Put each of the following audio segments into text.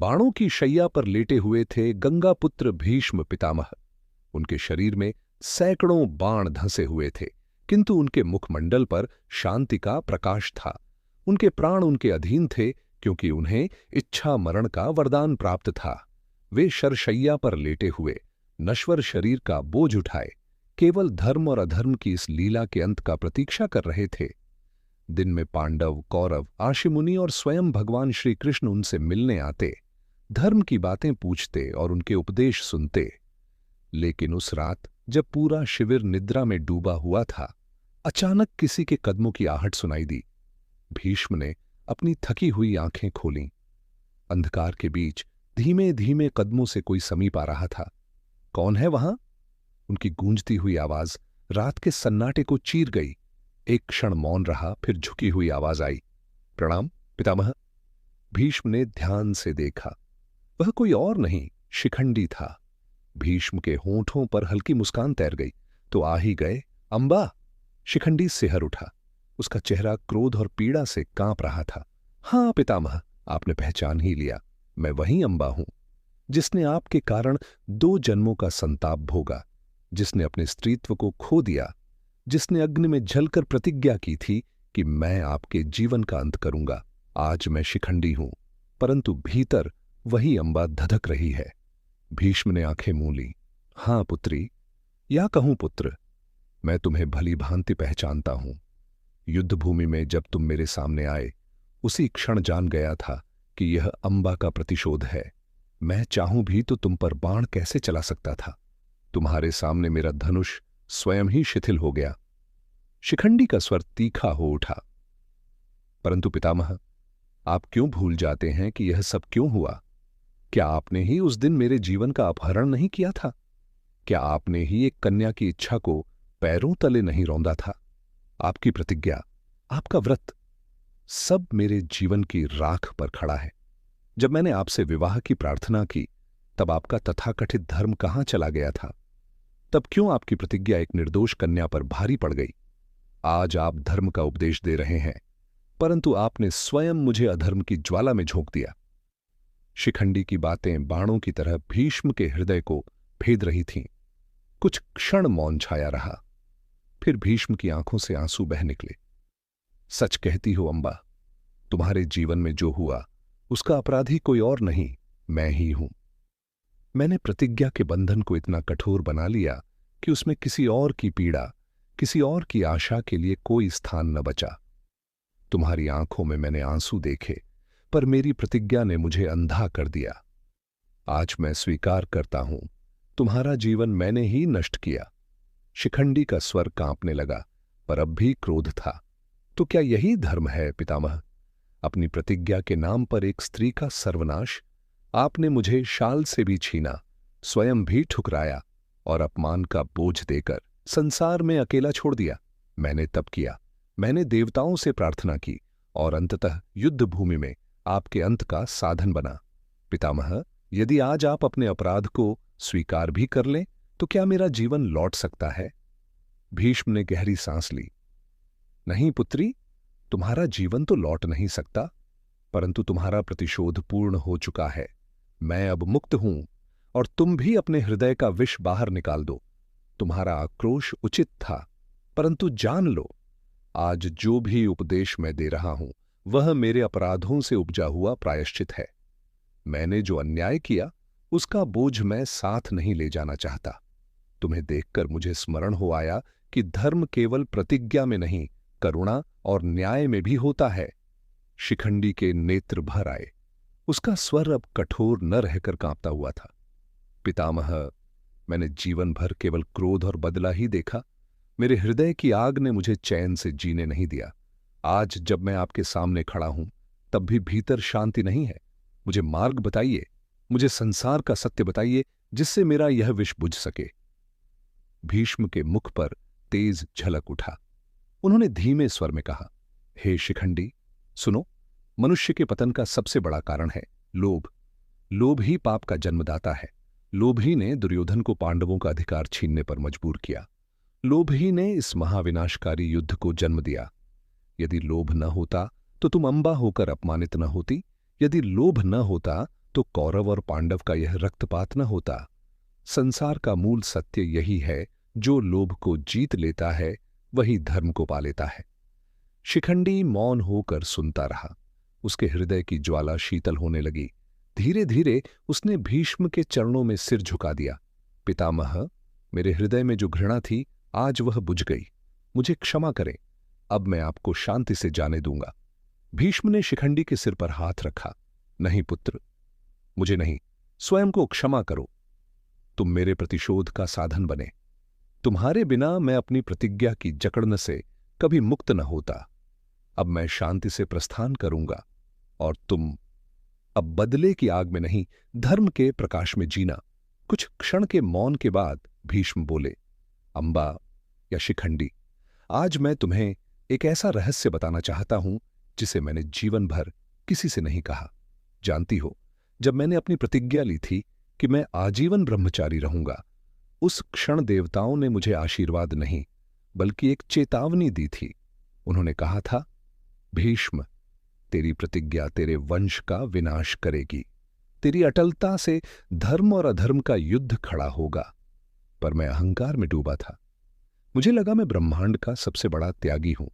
बाणों की शैया पर लेटे हुए थे गंगापुत्र भीष्म पितामह। उनके शरीर में सैकड़ों बाण धंसे हुए थे, किंतु उनके मुखमंडल पर शांति का प्रकाश था। उनके प्राण उनके अधीन थे, क्योंकि उन्हें इच्छा मरण का वरदान प्राप्त था। वे शरशैया पर लेटे हुए नश्वर शरीर का बोझ उठाए केवल धर्म और अधर्म की इस लीला के अंत का प्रतीक्षा कर रहे थे। दिन में पांडव, कौरव, आशिमुनि और स्वयं भगवान श्री कृष्ण उनसे मिलने आते, धर्म की बातें पूछते और उनके उपदेश सुनते। लेकिन उस रात जब पूरा शिविर निद्रा में डूबा हुआ था, अचानक किसी के कदमों की आहट सुनाई दी। भीष्म ने अपनी थकी हुई आंखें खोलीं। अंधकार के बीच धीमे धीमे कदमों से कोई समीप आ रहा था। कौन है वहां? उनकी गूंजती हुई आवाज रात के सन्नाटे को चीर गई। एक क्षण मौन रहा, फिर झुकी हुई आवाज आई, प्रणाम पितामह। भीष्म ने ध्यान से देखा। वह कोई और नहीं, शिखंडी था। भीष्म के होंठों पर हल्की मुस्कान तैर गई। तो आ ही गए, अंबा। शिखंडी सिहर उठा। उसका चेहरा क्रोध और पीड़ा से कांप रहा था। हां पितामह, आपने पहचान ही लिया। मैं वही अंबा हूं, जिसने आपके कारण 2 जन्मों का संताप भोगा, जिसने अपने स्त्रीत्व को खो दिया, जिसने अग्नि में जलकर प्रतिज्ञा की थी कि मैं आपके जीवन का अंत करूंगा। आज मैं शिखंडी हूं, परंतु भीतर वही अंबा धधक रही है। भीष्म ने आंखें मूंद ली। हां पुत्री, या कहूं पुत्र, मैं तुम्हें भली भांति पहचानता हूं। युद्धभूमि में जब तुम मेरे सामने आए, उसी क्षण जान गया था कि यह अंबा का प्रतिशोध है। मैं चाहूं भी तो तुम पर बाण कैसे चला सकता था? तुम्हारे सामने मेरा धनुष स्वयं ही शिथिल हो गया। शिखंडी का स्वर तीखा हो उठा। परंतु पितामह, आप क्यों भूल जाते हैं कि यह सब क्यों हुआ? क्या आपने ही उस दिन मेरे जीवन का अपहरण नहीं किया था? क्या आपने ही एक कन्या की इच्छा को पैरों तले नहीं रौंदा था? आपकी प्रतिज्ञा, आपका व्रत, सब मेरे जीवन की राख पर खड़ा है। जब मैंने आपसे विवाह की प्रार्थना की, तब आपका तथाकथित धर्म कहां चला गया था? तब क्यों आपकी प्रतिज्ञा एक निर्दोष कन्या पर भारी पड़ गई? आज आप धर्म का उपदेश दे रहे हैं, परंतु आपने स्वयं मुझे अधर्म की ज्वाला में झोंक दिया। शिखंडी की बातें बाणों की तरह भीष्म के हृदय को भेद रही थीं। कुछ क्षण मौन छाया रहा। फिर भीष्म की आंखों से आंसू बह निकले। सच कहती हो अंबा, तुम्हारे जीवन में जो हुआ उसका अपराधी कोई और नहीं, मैं ही हूं। मैंने प्रतिज्ञा के बंधन को इतना कठोर बना लिया कि उसमें किसी और की पीड़ा, किसी और की आशा के लिए कोई स्थान न बचा। तुम्हारी आंखों में मैंने आंसू देखे, पर मेरी प्रतिज्ञा ने मुझे अंधा कर दिया। आज मैं स्वीकार करता हूं, तुम्हारा जीवन मैंने ही नष्ट किया। शिखंडी का स्वर कांपने लगा, पर अब भी क्रोध था। तो क्या यही धर्म है पितामह? अपनी प्रतिज्ञा के नाम पर एक स्त्री का सर्वनाश? आपने मुझे शाल से भी छीना, स्वयं भी ठुकराया और अपमान का बोझ देकर संसार में अकेला छोड़ दिया। मैंने तप किया, मैंने देवताओं से प्रार्थना की और अंततः युद्ध भूमि में आपके अंत का साधन बना। पितामह, यदि आज आप अपने अपराध को स्वीकार भी कर लें, तो क्या मेरा जीवन लौट सकता है? भीष्म ने गहरी सांस ली। नहीं पुत्री, तुम्हारा जीवन तो लौट नहीं सकता, परंतु तुम्हारा प्रतिशोध पूर्ण हो चुका है। मैं अब मुक्त हूं और तुम भी अपने हृदय का विष बाहर निकाल दो। तुम्हारा आक्रोश उचित था, परंतु जान लो, आज जो भी उपदेश मैं दे रहा हूं, वह मेरे अपराधों से उपजा हुआ प्रायश्चित है। मैंने जो अन्याय किया, उसका बोझ मैं साथ नहीं ले जाना चाहता। तुम्हें देखकर मुझे स्मरण हो आया कि धर्म केवल प्रतिज्ञा में नहीं, करुणा और न्याय में भी होता है। शिखंडी के नेत्र भर आए। उसका स्वर अब कठोर न रहकर कांपता हुआ था। पितामह, मैंने जीवन भर केवल क्रोध और बदला ही देखा। मेरे हृदय की आग ने मुझे चैन से जीने नहीं दिया। आज जब मैं आपके सामने खड़ा हूं, तब भी भीतर शांति नहीं है। मुझे मार्ग बताइए, मुझे संसार का सत्य बताइए, जिससे मेरा यह विष बुझ सके। भीष्म के मुख पर तेज झलक उठा। उन्होंने धीमे स्वर में कहा, हे शिखंडी, सुनो, मनुष्य के पतन का सबसे बड़ा कारण है लोभ। लोभ ही पाप का जन्मदाता है। लोभ ही ने दुर्योधन को पांडवों का अधिकार छीनने पर मजबूर किया। लोभ ही ने इस महाविनाशकारी युद्ध को जन्म दिया। यदि लोभ न होता तो तुम अंबा होकर अपमानित न होती। यदि लोभ न होता तो कौरव और पांडव का यह रक्तपात न होता। संसार का मूल सत्य यही है, जो लोभ को जीत लेता है वही धर्म को पा लेता है। शिखंडी मौन होकर सुनता रहा। उसके हृदय की ज्वाला शीतल होने लगी। धीरे धीरे उसने भीष्म के चरणों में सिर झुका दिया। पितामह, मेरे हृदय में जो घृणा थी आज वह बुझ गई। मुझे क्षमा करें, अब मैं आपको शांति से जाने दूंगा। भीष्म ने शिखंडी के सिर पर हाथ रखा। नहीं पुत्र, मुझे नहीं, स्वयं को क्षमा करो। तुम मेरे प्रतिशोध का साधन बने। तुम्हारे बिना मैं अपनी प्रतिज्ञा की जकड़न से कभी मुक्त न होता। अब मैं शांति से प्रस्थान करूंगा और तुम अब बदले की आग में नहीं, धर्म के प्रकाश में जीना। कुछ क्षण के मौन के बाद भीष्म बोले, अंबा या शिखंडी, आज मैं तुम्हें एक ऐसा रहस्य बताना चाहता हूं जिसे मैंने जीवन भर किसी से नहीं कहा। जानती हो, जब मैंने अपनी प्रतिज्ञा ली थी कि मैं आजीवन ब्रह्मचारी रहूंगा, उस क्षण देवताओं ने मुझे आशीर्वाद नहीं बल्कि एक चेतावनी दी थी। उन्होंने कहा था, भीष्म, तेरी प्रतिज्ञा तेरे वंश का विनाश करेगी। तेरी अटलता से धर्म और अधर्म का युद्ध खड़ा होगा। पर मैं अहंकार में डूबा था। मुझे लगा मैं ब्रह्मांड का सबसे बड़ा त्यागी हूं।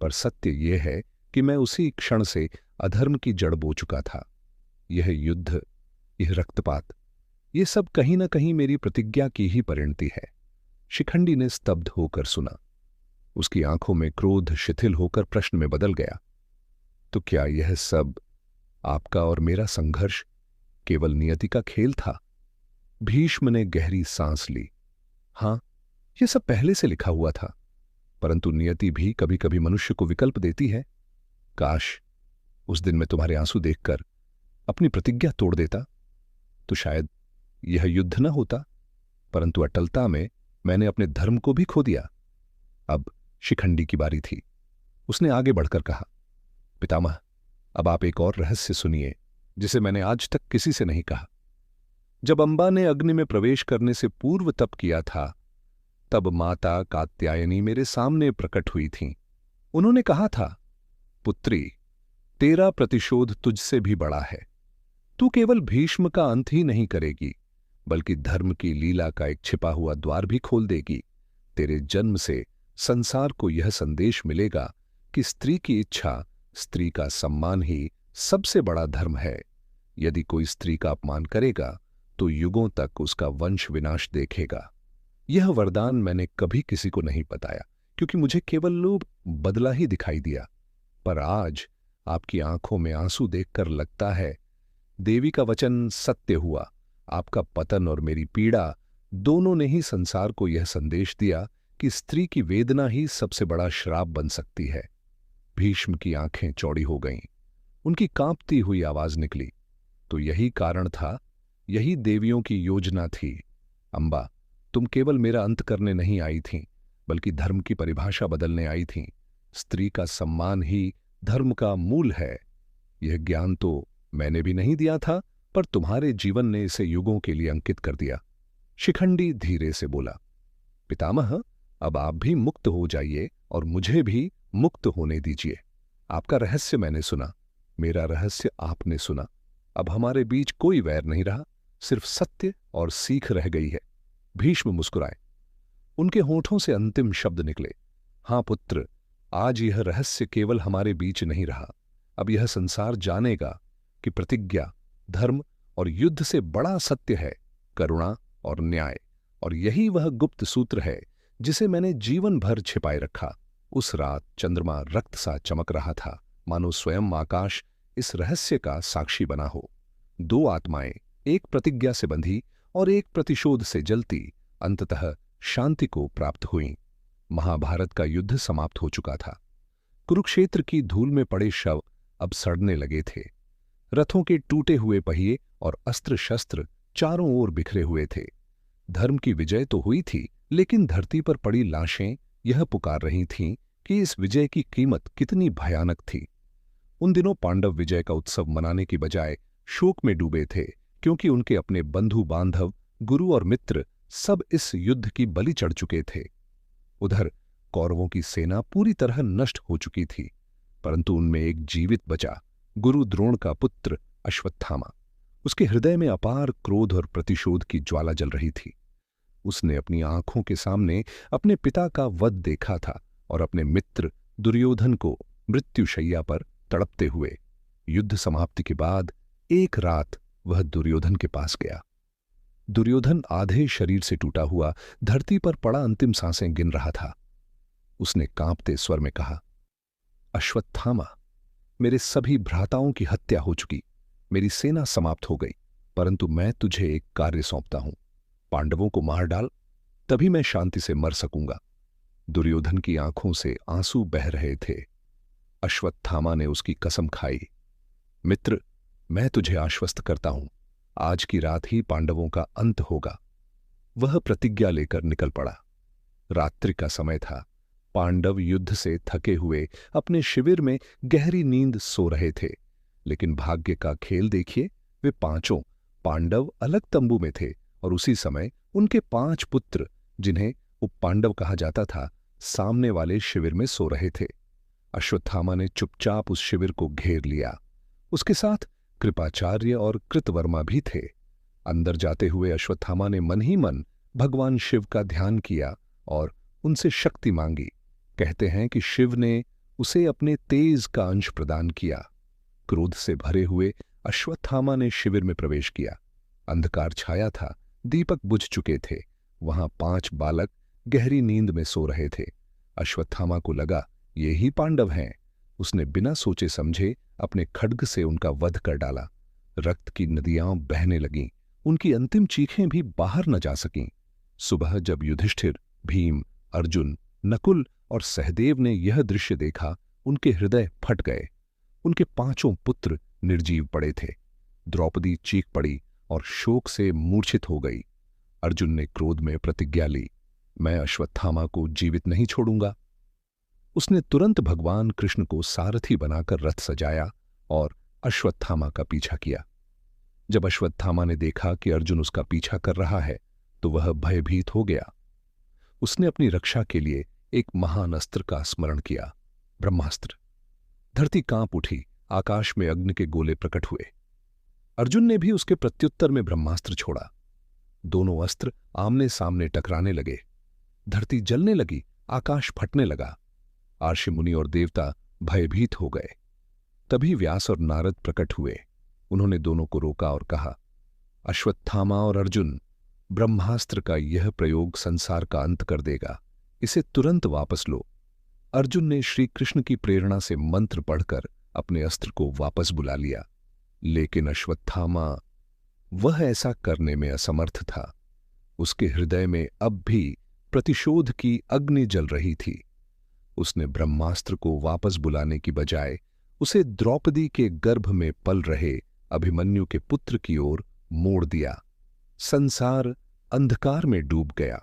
पर सत्य यह है कि मैं उसी क्षण से अधर्म की जड़ बो चुका था। यह युद्ध, यह रक्तपात, ये सब कहीं न कहीं मेरी प्रतिज्ञा की ही परिणति है। शिखंडी ने स्तब्ध होकर सुना। उसकी आंखों में क्रोध शिथिल होकर प्रश्न में बदल गया, तो क्या यह सब आपका और मेरा संघर्ष केवल नियति का खेल था? भीष्म ने गहरी सांस ली। हां, यह सब पहले से लिखा हुआ था, परंतु नियति भी कभी कभी मनुष्य को विकल्प देती है। काश उस दिन मैं तुम्हारे आंसू देखकर अपनी प्रतिज्ञा तोड़ देता, तो शायद यह युद्ध न होता, परंतु अटलता में मैंने अपने धर्म को भी खो दिया। अब शिखंडी की बारी थी। उसने आगे बढ़कर कहा, पितामह, अब आप एक और रहस्य सुनिए जिसे मैंने आज तक किसी से नहीं कहा। जब अंबा ने अग्नि में प्रवेश करने से पूर्व तप किया था, तब माता कात्यायनी मेरे सामने प्रकट हुई थीं। उन्होंने कहा था, पुत्री, तेरा प्रतिशोध तुझसे भी बड़ा है। तू केवल भीष्म का अंत ही नहीं करेगी, बल्कि धर्म की लीला का एक छिपा हुआ द्वार भी खोल देगी। तेरे जन्म से संसार को यह संदेश मिलेगा कि स्त्री की इच्छा, स्त्री का सम्मान ही सबसे बड़ा धर्म है। यदि कोई स्त्री का अपमान करेगा तो युगों तक उसका वंश विनाश देखेगा। यह वरदान मैंने कभी किसी को नहीं बताया, क्योंकि मुझे केवल लोभ बदला ही दिखाई दिया। पर आज आपकी आंखों में आंसू देखकर लगता है देवी का वचन सत्य हुआ। आपका पतन और मेरी पीड़ा दोनों ने ही संसार को यह संदेश दिया कि स्त्री की वेदना ही सबसे बड़ा श्राप बन सकती है। भीष्म की आंखें चौड़ी हो गईं। उनकी कांपती हुई आवाज निकली, तो यही कारण था, यही देवियों की योजना थी। अंबा, तुम केवल मेरा अंत करने नहीं आई थीं, बल्कि धर्म की परिभाषा बदलने आई थीं। स्त्री का सम्मान ही धर्म का मूल है। यह ज्ञान तो मैंने भी नहीं दिया था, पर तुम्हारे जीवन ने इसे युगों के लिए अंकित कर दिया। शिखंडी धीरे से बोला, पितामह, अब आप भी मुक्त हो जाइए और मुझे भी मुक्त होने दीजिए। आपका रहस्य मैंने सुना, मेरा रहस्य आपने सुना। अब हमारे बीच कोई वैर नहीं रहा, सिर्फ सत्य और सीख रह गई है। भीष्म मुस्कुराए। उनके होठों से अंतिम शब्द निकले, हां पुत्र, आज यह रहस्य केवल हमारे बीच नहीं रहा। अब यह संसार जानेगा कि प्रतिज्ञा, धर्म और युद्ध से बड़ा सत्य है करुणा और न्याय। और यही वह गुप्त सूत्र है जिसे मैंने जीवन भर छिपाए रखा। उस रात चंद्रमा रक्त सा चमक रहा था, मानो स्वयं आकाश इस रहस्य का साक्षी बना हो। दो आत्माएं, एक प्रतिज्ञा से बंधी और एक प्रतिशोध से जलती, अंततः शांति को प्राप्त हुईं। महाभारत का युद्ध समाप्त हो चुका था। कुरुक्षेत्र की धूल में पड़े शव अब सड़ने लगे थे। रथों के टूटे हुए पहिए और अस्त्र शस्त्र चारों ओर बिखरे हुए थे। धर्म की विजय तो हुई थी, लेकिन धरती पर पड़ी लाशें यह पुकार रही थीं कि इस विजय की कीमत कितनी भयानक थी। उन दिनों पांडव विजय का उत्सव मनाने की बजाय शोक में डूबे थे, क्योंकि उनके अपने बंधु बांधव, गुरु और मित्र सब इस युद्ध की बलि चढ़ चुके थे। उधर कौरवों की सेना पूरी तरह नष्ट हो चुकी थी, परंतु उनमें एक जीवित बचा, गुरु द्रोण का पुत्र अश्वत्थामा। उसके हृदय में अपार क्रोध और प्रतिशोध की ज्वाला जल रही थी। उसने अपनी आंखों के सामने अपने पिता का वध देखा था और अपने मित्र दुर्योधन को मृत्युशैया पर तड़पते हुए। युद्ध समाप्ति के बाद एक रात वह दुर्योधन के पास गया। दुर्योधन आधे शरीर से टूटा हुआ धरती पर पड़ा अंतिम सांसें गिन रहा था। उसने कांपते स्वर में कहा, अश्वत्थामा, मेरे सभी भ्राताओं की हत्या हो चुकी, मेरी सेना समाप्त हो गई, परंतु मैं तुझे एक कार्य सौंपता हूं। पांडवों को मार डाल, तभी मैं शांति से मर सकूंगा। दुर्योधन की आंखों से आंसू बह रहे थे। अश्वत्थामा ने उसकी कसम खाई, मित्र, मैं तुझे आश्वस्त करता हूं, आज की रात ही पांडवों का अंत होगा। वह प्रतिज्ञा लेकर निकल पड़ा। रात्रि का समय था। पांडव युद्ध से थके हुए अपने शिविर में गहरी नींद सो रहे थे। लेकिन भाग्य का खेल देखिए, वे पांचों पांडव अलग तंबू में थे और उसी समय उनके 5 पुत्र, जिन्हें उपपांडव कहा जाता था, सामने वाले शिविर में सो रहे थे। अश्वत्थामा ने चुपचाप उस शिविर को घेर लिया। उसके साथ कृपाचार्य और कृतवर्मा भी थे। अंदर जाते हुए अश्वत्थामा ने मन ही मन भगवान शिव का ध्यान किया और उनसे शक्ति मांगी। कहते हैं कि शिव ने उसे अपने तेज का अंश प्रदान किया। क्रोध से भरे हुए अश्वत्थामा ने शिविर में प्रवेश किया। अंधकार छाया था, दीपक बुझ चुके थे। वहां 5 बालक गहरी नींद में सो रहे थे। अश्वत्थामा को लगा, ये ही पांडव हैं। उसने बिना सोचे समझे अपने खड्ग से उनका वध कर डाला। रक्त की नदियां बहने लगीं। उनकी अंतिम चीखें भी बाहर न जा सकीं। सुबह जब युधिष्ठिर, भीम, अर्जुन, नकुल और सहदेव ने यह दृश्य देखा, उनके हृदय फट गए। उनके 5 पुत्र निर्जीव पड़े थे। द्रौपदी चीख पड़ी और शोक से मूर्छित हो गई। अर्जुन ने क्रोध में प्रतिज्ञा ली, मैं अश्वत्थामा को जीवित नहीं छोड़ूंगा। उसने तुरंत भगवान कृष्ण को सारथी बनाकर रथ सजाया और अश्वत्थामा का पीछा किया। जब अश्वत्थामा ने देखा कि अर्जुन उसका पीछा कर रहा है, तो वह भयभीत हो गया। उसने अपनी रक्षा के लिए एक महान अस्त्र का स्मरण किया, ब्रह्मास्त्र। धरती कांप उठी, आकाश में अग्नि के गोले प्रकट हुए। अर्जुन ने भी उसके प्रत्युत्तर में ब्रह्मास्त्र छोड़ा। दोनों अस्त्र आमने सामने टकराने लगे। धरती जलने लगी, आकाश फटने लगा। आर्षि मुनि और देवता भयभीत हो गए। तभी व्यास और नारद प्रकट हुए। उन्होंने दोनों को रोका और कहा, अश्वत्थामा और अर्जुन, ब्रह्मास्त्र का यह प्रयोग संसार का अंत कर देगा, इसे तुरंत वापस लो। अर्जुन ने श्री कृष्ण की प्रेरणा से मंत्र पढ़कर अपने अस्त्र को वापस बुला लिया, लेकिन अश्वत्थामा, वह ऐसा करने में असमर्थ था। उसके हृदय में अब भी प्रतिशोध की अग्नि जल रही थी। उसने ब्रह्मास्त्र को वापस बुलाने की बजाय उसे द्रौपदी के गर्भ में पल रहे अभिमन्यु के पुत्र की ओर मोड़ दिया। संसार अंधकार में डूब गया।